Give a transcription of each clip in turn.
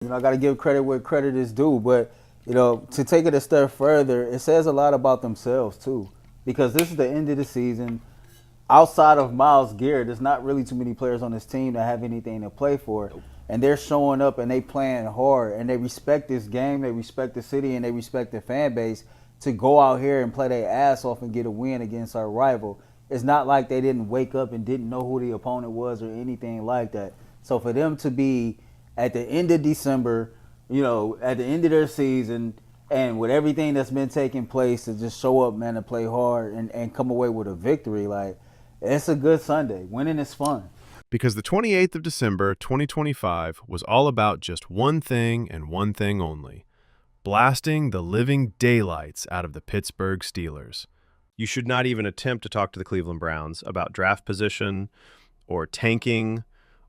I got to give credit where credit is due. But, to take it a step further, it says a lot about themselves, too. Because this is the end of the season. Outside of Miles Garrett, there's not really too many players on this team that have anything to play for. And they're showing up and they playing hard. And they respect this game, they respect the city, and they respect the fan base to go out here and play their ass off and get a win against our rival. It's not like they didn't wake up and didn't know who the opponent was or anything like that. So for them to be at the end of December, at the end of their season, and with everything that's been taking place, to just show up, man, and play hard and come away with a victory, like, it's a good Sunday. Winning is fun. Because the 28th of December, 2025 was all about just one thing and one thing only: blasting the living daylights out of the Pittsburgh Steelers. You should not even attempt to talk to the Cleveland Browns about draft position or tanking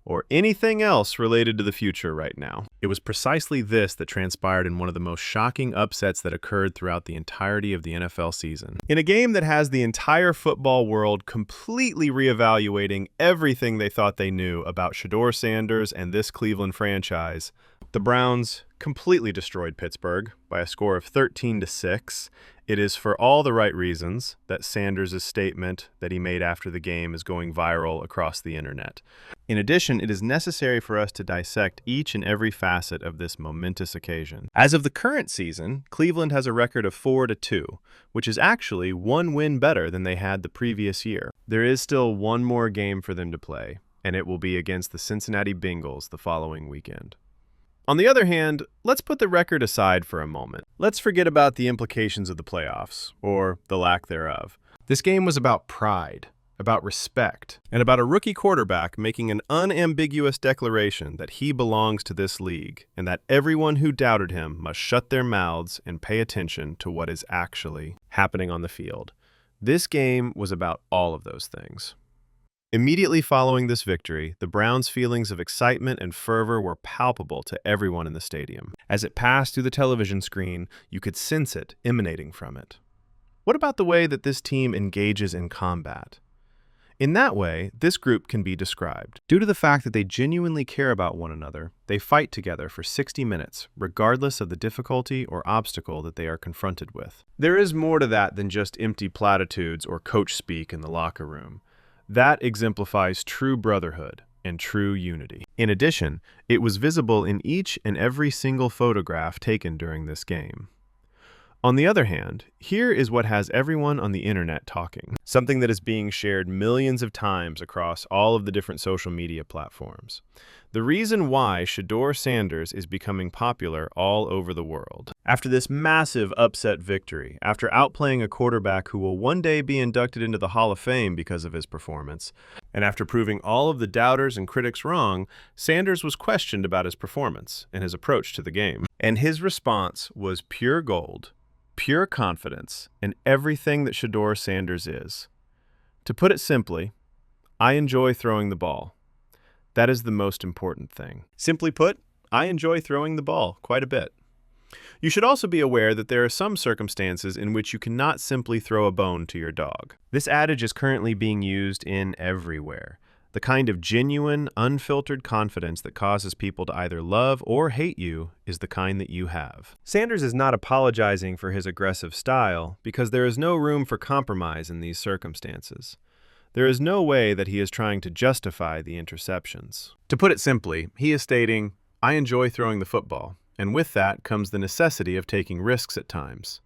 or anything else related to the future right now. It was precisely this that transpired in one of the most shocking upsets that occurred throughout the entirety of the NFL season. In a game that has the entire football world completely reevaluating everything they thought they knew about Shedeur Sanders and this Cleveland franchise, the Browns completely destroyed Pittsburgh by a score of 13-6. It is for all the right reasons that Sanders' statement that he made after the game is going viral across the internet. In addition, it is necessary for us to dissect each and every facet of this momentous occasion. As of the current season, Cleveland has a record of 4-2, which is actually one win better than they had the previous year. There is still one more game for them to play, and it will be against the Cincinnati Bengals the following weekend. On the other hand, let's put the record aside for a moment. Let's forget about the implications of the playoffs, or the lack thereof. This game was about pride, about respect, and about a rookie quarterback making an unambiguous declaration that he belongs to this league, and that everyone who doubted him must shut their mouths and pay attention to what is actually happening on the field. This game was about all of those things. Immediately following this victory, the Browns' feelings of excitement and fervor were palpable to everyone in the stadium. As it passed through the television screen, you could sense it emanating from it. What about the way that this team engages in combat? In that way, this group can be described. Due to the fact that they genuinely care about one another, they fight together for 60 minutes, regardless of the difficulty or obstacle that they are confronted with. There is more to that than just empty platitudes or coach speak in the locker room. That exemplifies true brotherhood and true unity. In addition, it was visible in each and every single photograph taken during this game. On the other hand, here is what has everyone on the internet talking, something that is being shared millions of times across all of the different social media platforms. The reason why Shedeur Sanders is becoming popular all over the world. After this massive upset victory, after outplaying a quarterback who will one day be inducted into the Hall of Fame because of his performance, and after proving all of the doubters and critics wrong, Sanders was questioned about his performance and his approach to the game. And his response was pure gold, pure confidence, and everything that Shedeur Sanders is. To put it simply, I enjoy throwing the ball. That is the most important thing. Simply put, I enjoy throwing the ball quite a bit. You should also be aware that there are some circumstances in which you cannot simply throw a bone to your dog. This adage is currently being used in everywhere. The kind of genuine, unfiltered confidence that causes people to either love or hate you is the kind that you have. Sanders is not apologizing for his aggressive style because there is no room for compromise in these circumstances. There is no way that he is trying to justify the interceptions. To put it simply, he is stating, I enjoy throwing the football, and with that comes the necessity of taking risks at times.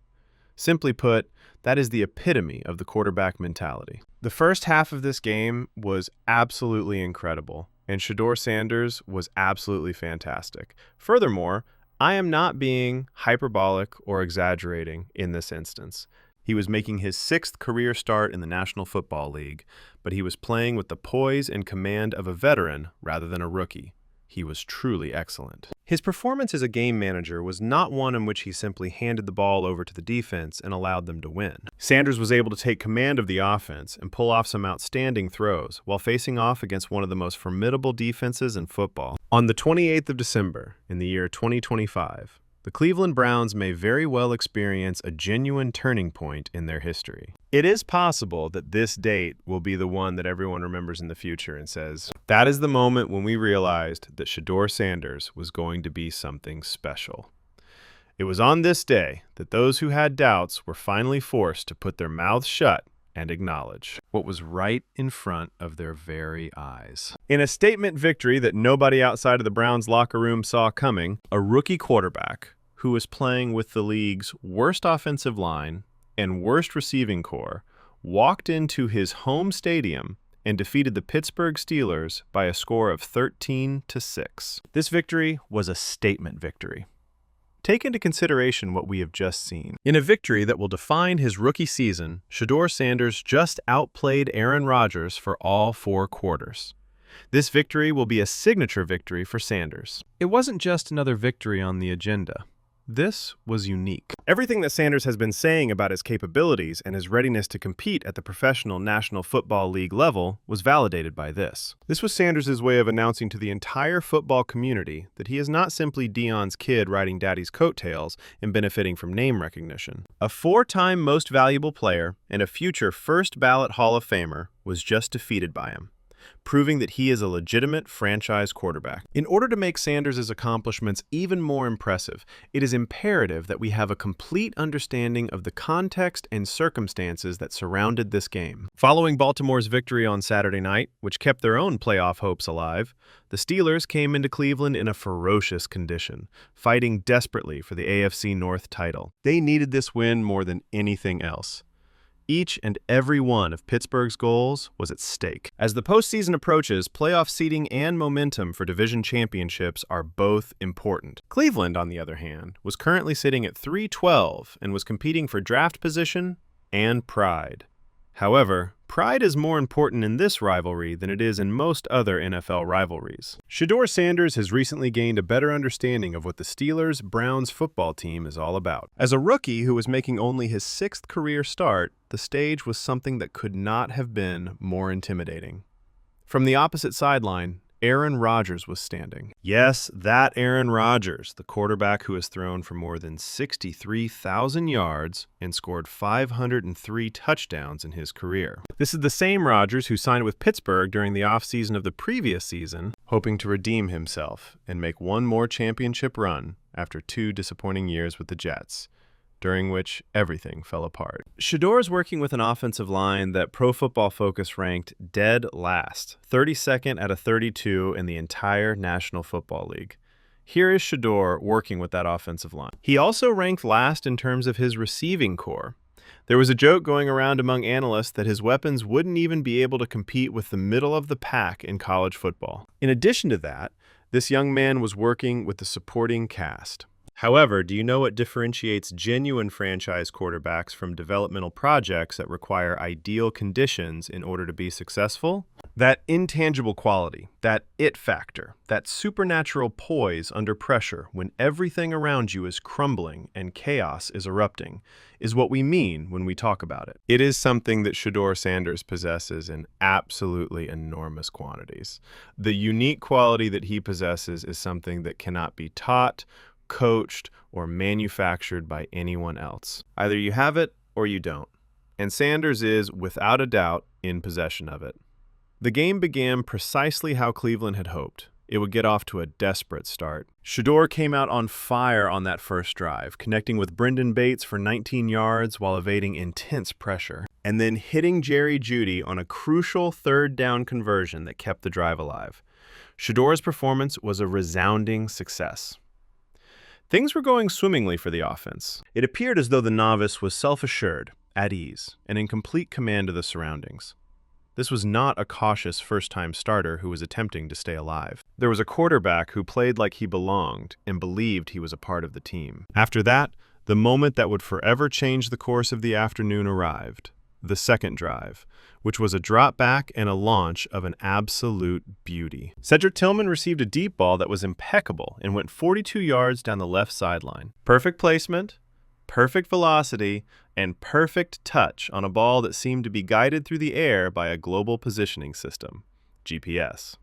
Simply put, that is the epitome of the quarterback mentality. The first half of this game was absolutely incredible, and Shedeur Sanders was absolutely fantastic. Furthermore, I am not being hyperbolic or exaggerating in this instance. He was making his 6th career start in the National Football League, but he was playing with the poise and command of a veteran rather than a rookie. He was truly excellent. His performance as a game manager was not one in which he simply handed the ball over to the defense and allowed them to win. Sanders was able to take command of the offense and pull off some outstanding throws while facing off against one of the most formidable defenses in football. On the 28th of December in the year 2025, the Cleveland Browns may very well experience a genuine turning point in their history. It is possible that this date will be the one that everyone remembers in the future and says, that is the moment when we realized that Shedeur Sanders was going to be something special. It was on this day that those who had doubts were finally forced to put their mouths shut and acknowledge what was right in front of their very eyes. In a statement victory that nobody outside of the Browns locker room saw coming, a rookie quarterback who was playing with the league's worst offensive line and worst receiving core walked into his home stadium and defeated the Pittsburgh Steelers by a score of 13-6. This victory was a statement victory. Take into consideration what we have just seen. In a victory that will define his rookie season, Shedeur Sanders just outplayed Aaron Rodgers for all 4 quarters. This victory will be a signature victory for Sanders. It wasn't just another victory on the agenda. This was unique. Everything that Sanders has been saying about his capabilities and his readiness to compete at the professional National Football League level was validated by this. This was Sanders' way of announcing to the entire football community that he is not simply Deion's kid riding daddy's coattails and benefiting from name recognition. A 4-time most valuable player and a future first-ballot Hall of Famer was just defeated by him, proving that he is a legitimate franchise quarterback. In order to make Sanders' accomplishments even more impressive, it is imperative that we have a complete understanding of the context and circumstances that surrounded this game. Following Baltimore's victory on Saturday night, which kept their own playoff hopes alive, the Steelers came into Cleveland in a ferocious condition, fighting desperately for the AFC North title. They needed this win more than anything else. Each and every one of Pittsburgh's goals was at stake. As the postseason approaches, playoff seeding and momentum for division championships are both important. Cleveland, on the other hand, was currently sitting at 3-12 and was competing for draft position and pride. However, pride is more important in this rivalry than it is in most other NFL rivalries. Shedeur Sanders has recently gained a better understanding of what the Steelers-Browns football team is all about. As a rookie who was making only his 6th career start, the stage was something that could not have been more intimidating. From the opposite sideline, Aaron Rodgers was standing. Yes, that Aaron Rodgers, the quarterback who has thrown for more than 63,000 yards and scored 503 touchdowns in his career. This is the same Rodgers who signed with Pittsburgh during the offseason of the previous season, hoping to redeem himself and make one more championship run after 2 disappointing years with the Jets, during which everything fell apart. Shedeur is working with an offensive line that Pro Football Focus ranked dead last, 32nd out of 32 in the entire National Football League. Here is Shedeur working with that offensive line. He also ranked last in terms of his receiving core. There was a joke going around among analysts that his weapons wouldn't even be able to compete with the middle of the pack in college football. In addition to that, this young man was working with the supporting cast. However, do you know what differentiates genuine franchise quarterbacks from developmental projects that require ideal conditions in order to be successful? That intangible quality, that it factor, that supernatural poise under pressure when everything around you is crumbling and chaos is erupting, is what we mean when we talk about it. It is something that Shedeur Sanders possesses in absolutely enormous quantities. The unique quality that he possesses is something that cannot be taught, coached, or manufactured by anyone else. Either you have it or you don't. And Sanders is, without a doubt, in possession of it. The game began precisely how Cleveland had hoped. It would get off to a desperate start. Shedeur came out on fire on that first drive, connecting with Brendan Bates for 19 yards while evading intense pressure, and then hitting Jerry Jeudy on a crucial 3rd down conversion that kept the drive alive. Shedeur's performance was a resounding success. Things were going swimmingly for the offense. It appeared as though the novice was self-assured, at ease, and in complete command of the surroundings. This was not a cautious first-time starter who was attempting to stay alive. There was a quarterback who played like he belonged and believed he was a part of the team. After that, the moment that would forever change the course of the afternoon arrived. The second drive, which was a drop back and a launch of an absolute beauty. Cedric Tillman received a deep ball that was impeccable and went 42 yards down the left sideline. Perfect placement, perfect velocity, and perfect touch on a ball that seemed to be guided through the air by a global positioning system, GPS.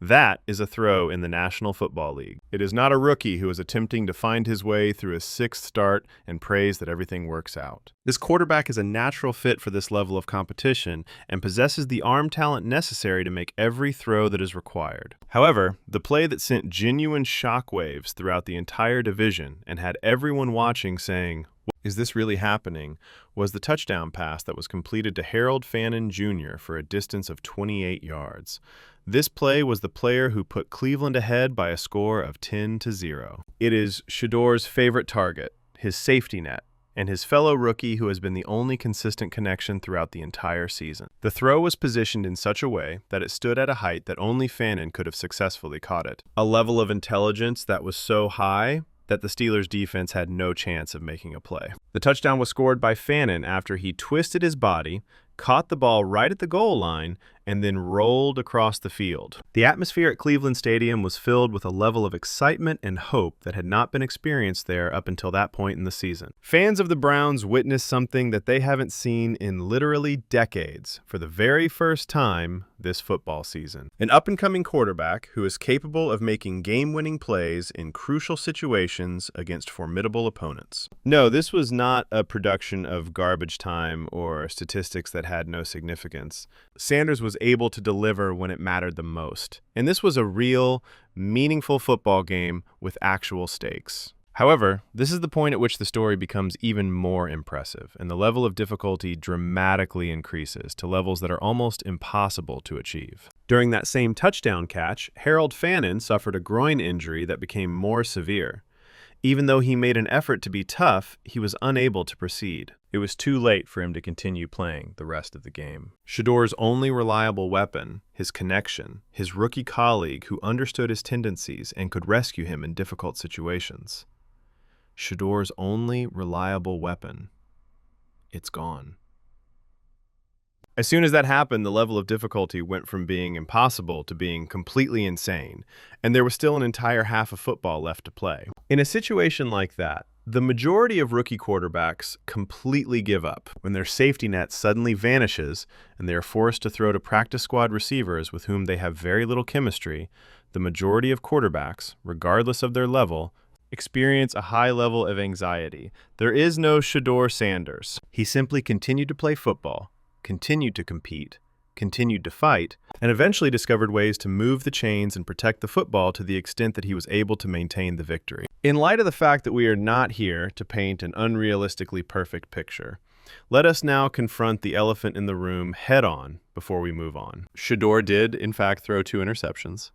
That is a throw in the National Football League. It is not a rookie who is attempting to find his way through a sixth start and prays that everything works out. This quarterback is a natural fit for this level of competition and possesses the arm talent necessary to make every throw that is required. However, the play that sent genuine shockwaves throughout the entire division and had everyone watching saying, "Is this really happening?" was the touchdown pass that was completed to Harold Fannin Jr. for a distance of 28 yards. This play was the player who put Cleveland ahead by a score of 10-0. It is Shedur's favorite target, his safety net, and his fellow rookie who has been the only consistent connection throughout the entire season. The throw was positioned in such a way that it stood at a height that only Fannin could have successfully caught it. A level of intelligence that was so high that the Steelers' defense had no chance of making a play. The touchdown was scored by Fannin after he twisted his body, caught the ball right at the goal line, and then rolled across the field. The atmosphere at Cleveland Stadium was filled with a level of excitement and hope that had not been experienced there up until that point in the season. Fans of the Browns witnessed something that they haven't seen in literally decades for the very first time this football season. An up-and-coming quarterback who is capable of making game-winning plays in crucial situations against formidable opponents. No, this was not a production of garbage time or statistics that had no significance. Sanders was able to deliver when it mattered the most. And this was a real, meaningful football game with actual stakes. However, this is the point at which the story becomes even more impressive, and the level of difficulty dramatically increases to levels that are almost impossible to achieve. During that same touchdown catch, Harold Fannin suffered a groin injury that became more severe. Even though he made an effort to be tough, he was unable to proceed. It was too late for him to continue playing the rest of the game. Shedur's only reliable weapon, his connection, his rookie colleague who understood his tendencies and could rescue him in difficult situations. Shedur's only reliable weapon. It's gone. As soon as that happened, the level of difficulty went from being impossible to being completely insane, and there was still an entire half of football left to play. In a situation like that, the majority of rookie quarterbacks completely give up when their safety net suddenly vanishes and they are forced to throw to practice squad receivers with whom they have very little chemistry. The majority of quarterbacks, regardless of their level, experience a high level of anxiety. There is no Shedeur Sanders. He simply continued to play football, continued to compete, continued to fight, and eventually discovered ways to move the chains and protect the football to the extent that he was able to maintain the victory. In light of the fact that we are not here to paint an unrealistically perfect picture, let us now confront the elephant in the room head-on before we move on. Shedeur did, in fact, throw 2 interceptions.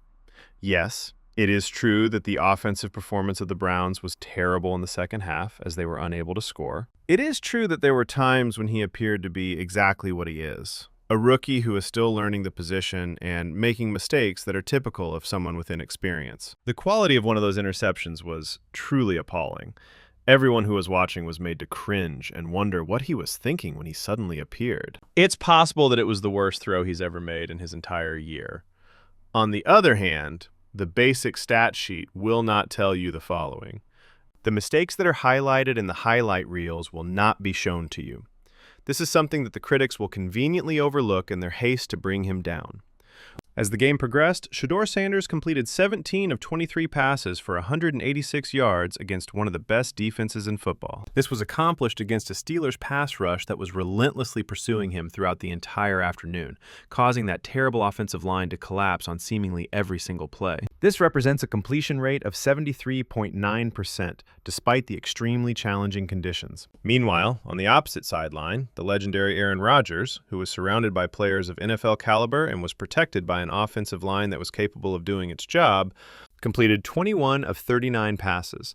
Yes, it is true that the offensive performance of the Browns was terrible in the second half, as they were unable to score. It is true that there were times when he appeared to be exactly what he is, a rookie who is still learning the position and making mistakes that are typical of someone with inexperience. The quality of one of those interceptions was truly appalling. Everyone who was watching was made to cringe and wonder what he was thinking when he suddenly appeared. It's possible that it was the worst throw he's ever made in his entire year. On the other hand, the basic stat sheet will not tell you the following. The mistakes that are highlighted in the highlight reels will not be shown to you. This is something that the critics will conveniently overlook in their haste to bring him down. As the game progressed, Shedeur Sanders completed 17 of 23 passes for 186 yards against one of the best defenses in football. This was accomplished against a Steelers pass rush that was relentlessly pursuing him throughout the entire afternoon, causing that terrible offensive line to collapse on seemingly every single play. This represents a completion rate of 73.9%, despite the extremely challenging conditions. Meanwhile, on the opposite sideline, the legendary Aaron Rodgers, who was surrounded by players of NFL caliber and was protected by an offensive line that was capable of doing its job, completed 21 of 39 passes.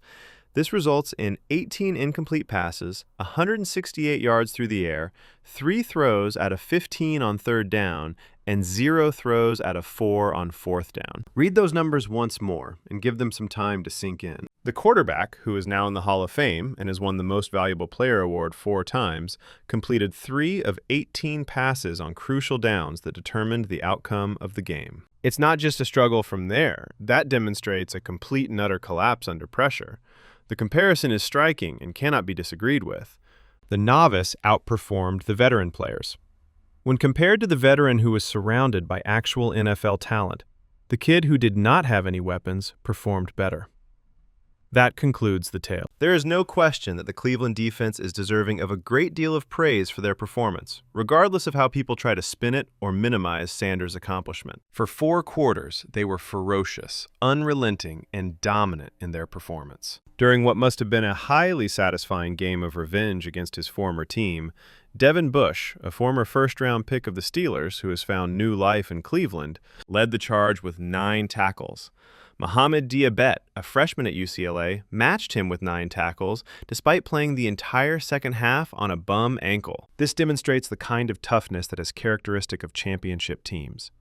This results in 18 incomplete passes, 168 yards through the air, 3 throws out of 15 on third down, and 0 throws out of 4 on fourth down. Read those numbers once more and give them some time to sink in. The quarterback, who is now in the Hall of Fame and has won the Most Valuable Player award 4 times, completed 3 of 18 passes on crucial downs that determined the outcome of the game. It's not just a struggle from there. That demonstrates a complete and utter collapse under pressure. The comparison is striking and cannot be disagreed with. The novice outperformed the veteran players. When compared to the veteran who was surrounded by actual NFL talent, The kid who did not have any weapons performed better. That concludes the tale. There is no question that the Cleveland defense is deserving of a great deal of praise for their performance, regardless of how people try to spin it or minimize Sanders' accomplishment. For 4 quarters, they were ferocious, unrelenting, and dominant in their performance. During what must have been a highly satisfying game of revenge against his former team, Devin Bush, a former first-round pick of the Steelers who has found new life in Cleveland, led the charge with 9 tackles. Mohamed Diabet, a freshman at UCLA, matched him with 9 tackles, despite playing the entire second half on a bum ankle. This demonstrates the kind of toughness that is characteristic of championship teams.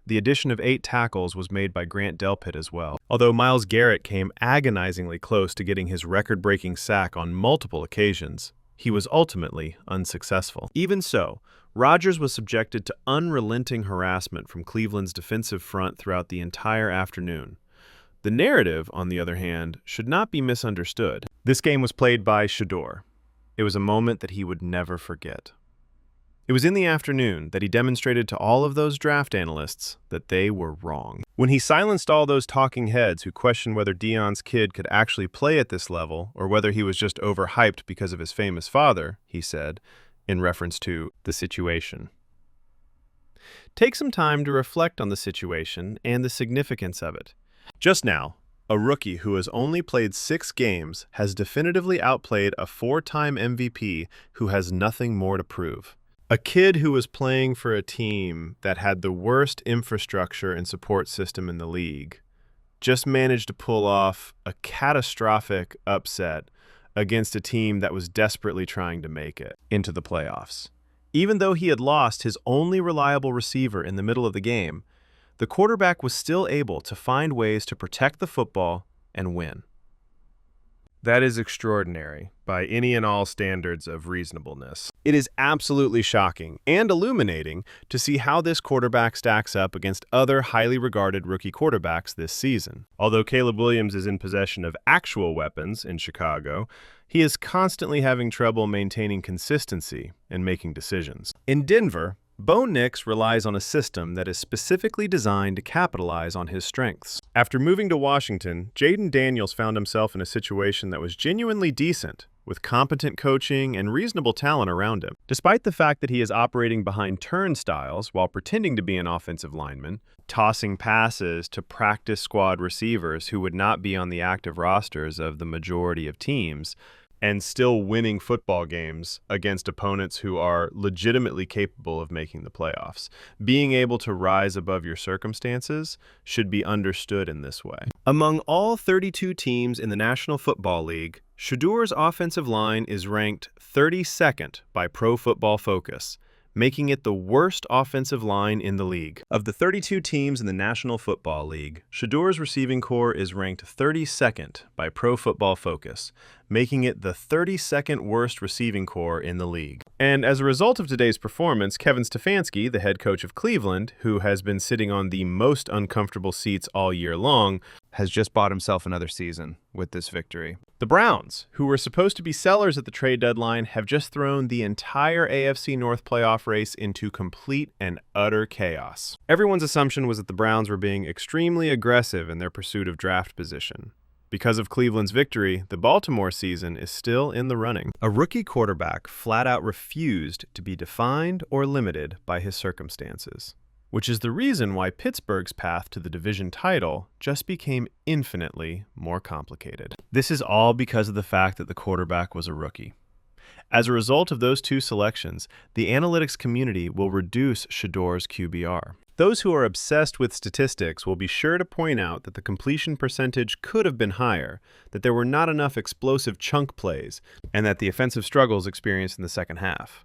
The addition of 8 tackles was made by Grant Delpit as well. Although Myles Garrett came agonizingly close to getting his record-breaking sack on multiple occasions, he was ultimately unsuccessful. Even so, Rodgers was subjected to unrelenting harassment from Cleveland's defensive front throughout the entire afternoon. The narrative, on the other hand, should not be misunderstood. This game was played by Shedeur. It was a moment that he would never forget. It was in the afternoon that he demonstrated to all of those draft analysts that they were wrong. When he silenced all those talking heads who questioned whether Deion's kid could actually play at this level or whether he was just overhyped because of his famous father, he said, in reference to the situation. Take some time to reflect on the situation and the significance of it. Just now, a rookie who has only played 6 games has definitively outplayed a 4-time MVP who has nothing more to prove. A kid who was playing for a team that had the worst infrastructure and support system in the league just managed to pull off a catastrophic upset against a team that was desperately trying to make it into the playoffs. Even though he had lost his only reliable receiver in the middle of the game, the quarterback was still able to find ways to protect the football and win. That is extraordinary by any and all standards of reasonableness. It is absolutely shocking and illuminating to see how this quarterback stacks up against other highly regarded rookie quarterbacks this season. Although Caleb Williams is in possession of actual weapons in Chicago, he is constantly having trouble maintaining consistency and making decisions. In Denver, Bo Nix relies on a system that is specifically designed to capitalize on his strengths. After moving to Washington, Jaden Daniels found himself in a situation that was genuinely decent, with competent coaching and reasonable talent around him. Despite the fact that he is operating behind turnstiles while pretending to be an offensive lineman, tossing passes to practice squad receivers who would not be on the active rosters of the majority of teams, and still winning football games against opponents who are legitimately capable of making the playoffs. Being able to rise above your circumstances should be understood in this way. Among all 32 teams in the National Football League, Shedur's offensive line is ranked 32nd by Pro Football Focus, making it the worst offensive line in the league. Of the 32 teams in the National Football League, Shedur's receiving corps is ranked 32nd by Pro Football Focus, making it the 32nd worst receiving corps in the league. And as a result of today's performance, Kevin Stefanski, the head coach of Cleveland, who has been sitting on the most uncomfortable seats all year long, has just bought himself another season with this victory. The Browns, who were supposed to be sellers at the trade deadline, have just thrown the entire AFC North playoff race into complete and utter chaos. Everyone's assumption was that the Browns were being extremely aggressive in their pursuit of draft position. Because of Cleveland's victory, the Baltimore season is still in the running. A rookie quarterback flat out refused to be defined or limited by his circumstances, which is the reason why Pittsburgh's path to the division title just became infinitely more complicated. This is all because of the fact that the quarterback was a rookie. As a result of those 2 selections, the analytics community will reduce Shedeur's QBR. Those who are obsessed with statistics will be sure to point out that the completion percentage could have been higher, that there were not enough explosive chunk plays, and that the offensive struggles experienced in the second half.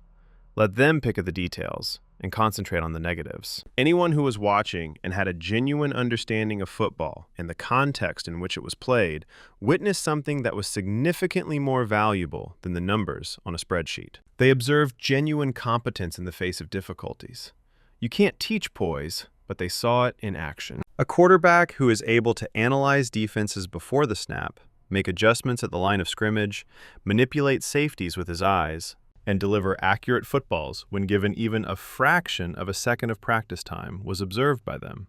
Let them pick at the details and concentrate on the negatives. Anyone who was watching and had a genuine understanding of football and the context in which it was played witnessed something that was significantly more valuable than the numbers on a spreadsheet. They observed genuine competence in the face of difficulties. You can't teach poise, but they saw it in action. A quarterback who is able to analyze defenses before the snap, make adjustments at the line of scrimmage, manipulate safeties with his eyes, and deliver accurate footballs when given even a fraction of a second of practice time was observed by them.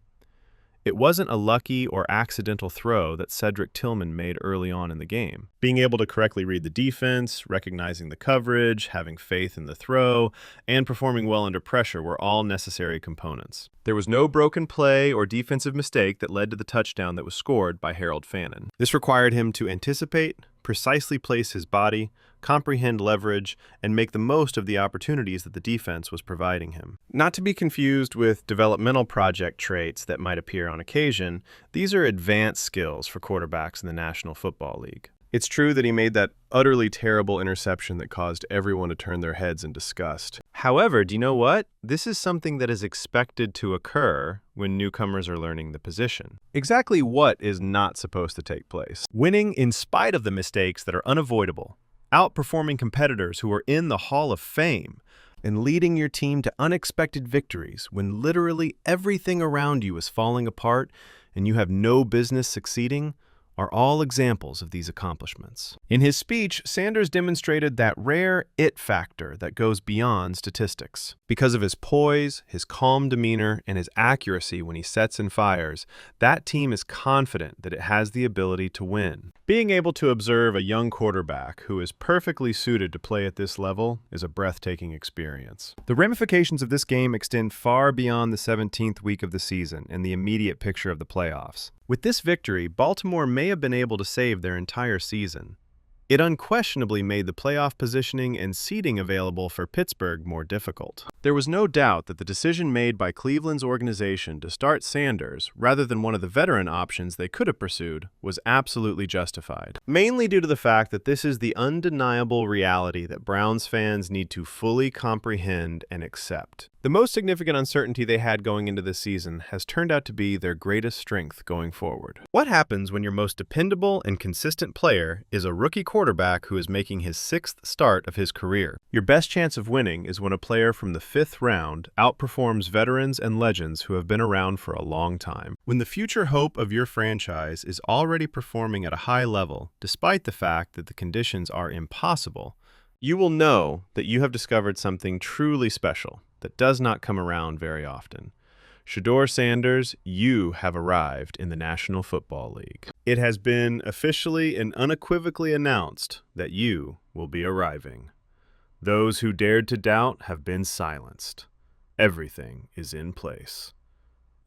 It wasn't a lucky or accidental throw that Cedric Tillman made early on in the game. Being able to correctly read the defense, recognizing the coverage, having faith in the throw, and performing well under pressure were all necessary components. There was no broken play or defensive mistake that led to the touchdown that was scored by Harold Fannin. This required him to anticipate, precisely place his body, comprehend leverage, and make the most of the opportunities that the defense was providing him. Not to be confused with developmental project traits that might appear on occasion, these are advanced skills for quarterbacks in the National Football League. It's true that he made that utterly terrible interception that caused everyone to turn their heads in disgust. However, do you know what? This is something that is expected to occur when newcomers are learning the position. Exactly what is not supposed to take place? Winning in spite of the mistakes that are unavoidable, outperforming competitors who are in the Hall of Fame, and leading your team to unexpected victories when literally everything around you is falling apart and you have no business succeeding, are all examples of these accomplishments. In his speech, Sanders demonstrated that rare it factor that goes beyond statistics. Because of his poise, his calm demeanor, and his accuracy when he sets and fires, that team is confident that it has the ability to win. Being able to observe a young quarterback who is perfectly suited to play at this level is a breathtaking experience. The ramifications of this game extend far beyond the 17th week of the season and the immediate picture of the playoffs. With this victory, Baltimore may have been able to save their entire season. It unquestionably made the playoff positioning and seeding available for Pittsburgh more difficult. There was no doubt that the decision made by Cleveland's organization to start Sanders, rather than one of the veteran options they could have pursued, was absolutely justified. Mainly due to the fact that this is the undeniable reality that Browns fans need to fully comprehend and accept. The most significant uncertainty they had going into this season has turned out to be their greatest strength going forward. What happens when your most dependable and consistent player is a rookie quarterback who is making his 6th start of his career? Your best chance of winning is when a player from the 5th round outperforms veterans and legends who have been around for a long time. When the future hope of your franchise is already performing at a high level, despite the fact that the conditions are impossible, you will know that you have discovered something truly special that does not come around very often. Shedeur Sanders, you have arrived in the National Football League. It has been officially and unequivocally announced that you will be arriving. Those who dared to doubt have been silenced. Everything is in place.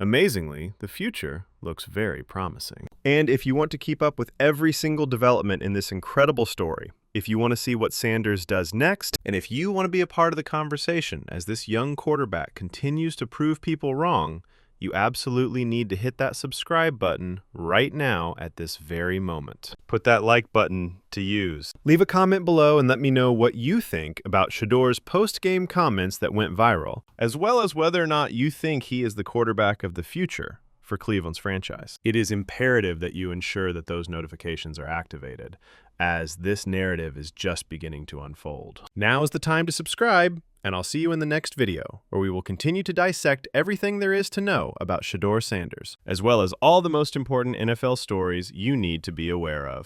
Amazingly, the future looks very promising. And if you want to keep up with every single development in this incredible story, if you want to see what Sanders does next, and if you want to be a part of the conversation as this young quarterback continues to prove people wrong, you absolutely need to hit that subscribe button right now at this very moment. Put that like button to use. Leave a comment below and let me know what you think about Shedeur's post-game comments that went viral, as well as whether or not you think he is the quarterback of the future for Cleveland's franchise. It is imperative that you ensure that those notifications are activated, as this narrative is just beginning to unfold. Now is the time to subscribe, and I'll see you in the next video, where we will continue to dissect everything there is to know about Shedeur Sanders, as well as all the most important NFL stories you need to be aware of.